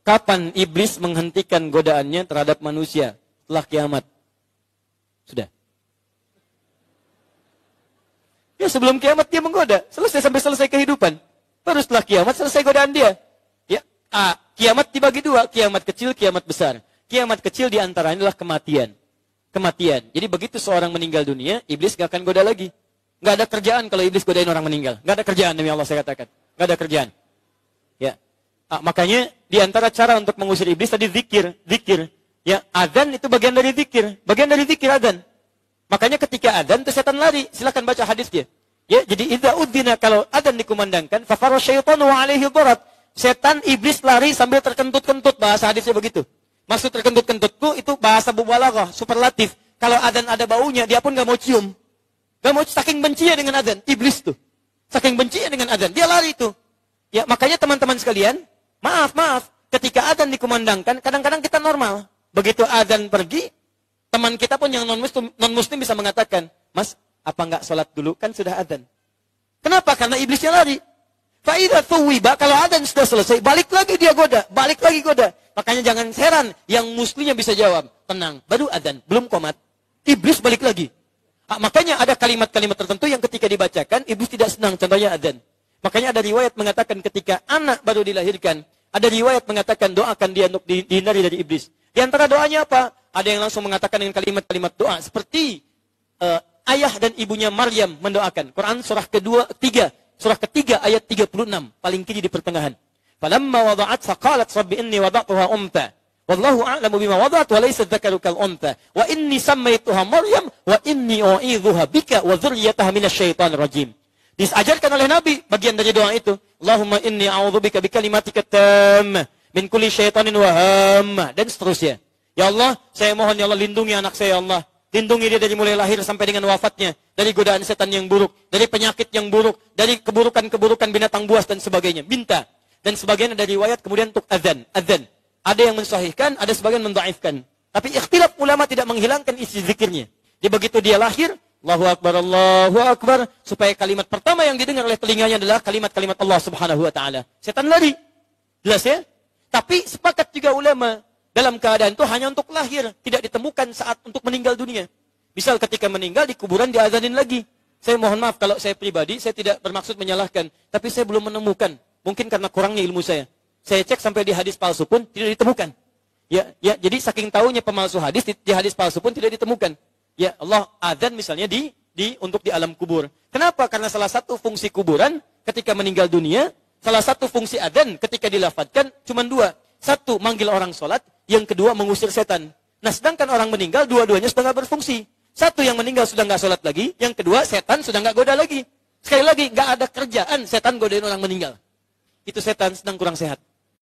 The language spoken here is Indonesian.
Kapan iblis menghentikan godaannya terhadap manusia? Setelah kiamat. Sudah. Ya sebelum kiamat dia menggoda. Selesai sampai selesai kehidupan. Baru setelah kiamat selesai godaan dia. Ya, kiamat dibagi dua. Kiamat kecil, kiamat besar. Kiamat kecil diantaranya adalah kematian. Kematian. Jadi begitu seorang meninggal dunia, iblis gak akan goda lagi. Gak ada kerjaan kalau iblis godain orang meninggal. Gak ada kerjaan demi Allah saya katakan. Gak ada kerjaan. Ya. Makanya diantara cara untuk mengusir iblis tadi zikir. Ya, adzan itu bagian dari zikir. Bagian dari zikir adzan. Makanya ketika adzan itu setan lari. Silakan baca hadisnya. Ya, jadi idza udzina kalau adzan dikumandangkan, fa fara syaitanu alaihi dharat. Setan iblis lari sambil terkentut-kentut, bahasa hadisnya begitu. Maksud terkentut-kentutku itu bahasa mubalaghah, superlatif. Kalau adzan ada baunya, dia pun enggak mau cium. Enggak mau, saking bencinya dengan adzan, iblis tuh. Saking bencinya dengan adzan, dia lari itu. Ya, makanya teman-teman sekalian, maaf, ketika adzan dikumandangkan, kadang-kadang kita normal. Begitu adzan pergi, teman kita pun yang non-muslim bisa mengatakan, "Mas, apa enggak sholat dulu? Kan sudah adzan." Kenapa? Karena iblisnya lari. Fa'idha thuwiba, kalau adzan sudah selesai, balik lagi dia goda, balik lagi goda. Makanya jangan heran, yang muslimnya bisa jawab, tenang, baru adzan, belum qomat. Iblis balik lagi. Makanya ada kalimat-kalimat tertentu yang ketika dibacakan, iblis tidak senang, contohnya adzan. Makanya ada riwayat mengatakan ketika anak baru dilahirkan, ada riwayat mengatakan doakan dia untuk dihindari dari iblis. Di antara doanya apa? Ada yang langsung mengatakan dengan kalimat-kalimat doa. Seperti ayah dan ibunya Maryam mendoakan. Quran surah surah ketiga ayat 36. Paling kiri di pertengahan. Falamma wada'at faqalat rabbi inni wada'tuha untha. Wallahu a'lamu bima wada'at wa laysa dzakaru kal untha. Wa inni sammaituha Maryam wa inni u'idzuha bika wa dzurriyyataha minasyaitonir rajim. Disajarkan oleh Nabi bagian dari doa itu. Allahumma inni a'udzubika bikalimatika tammah min kulli syaitanin wa hammah, dan seterusnya. Ya Allah, saya mohon ya Allah lindungi anak saya ya Allah. Lindungi dia dari mulai lahir sampai dengan wafatnya, dari godaan setan yang buruk, dari penyakit yang buruk, dari keburukan-keburukan binatang buas dan sebagainya. Minta. Dan sebagainya dari riwayat kemudian untuk adzan. Ada yang mensahihkan, ada sebagian mendhaifkan. Tapi ikhtilaf ulama tidak menghilangkan isi zikirnya. Jadi begitu dia lahir, Allahu Akbar, supaya kalimat pertama yang didengar oleh telinganya adalah kalimat-kalimat Allah Subhanahu wa taala. Setan lari. Jelas ya? Tapi sepakat juga ulama dalam keadaan itu hanya untuk lahir, tidak ditemukan saat untuk meninggal dunia. Misal ketika meninggal di kuburan diazanin lagi. Saya mohon maaf kalau saya pribadi, saya tidak bermaksud menyalahkan, tapi saya belum menemukan. Mungkin karena kurangnya ilmu saya. Saya cek sampai di hadis palsu pun tidak ditemukan. Ya, jadi saking tahunya pemalsu hadis, di hadis palsu pun tidak ditemukan. Ya Allah adzan misalnya untuk di alam kubur. Kenapa? Karena salah satu fungsi kuburan ketika meninggal dunia, salah satu fungsi adzan ketika dilafadzkan cuma dua. Satu, manggil orang sholat. Yang kedua, mengusir setan. Nah, sedangkan orang meninggal, dua-duanya sudah nggak berfungsi. Satu, yang meninggal sudah nggak sholat lagi. Yang kedua, setan sudah nggak goda lagi. Sekali lagi, nggak ada kerjaan setan godain orang meninggal. Itu setan sedang kurang sehat.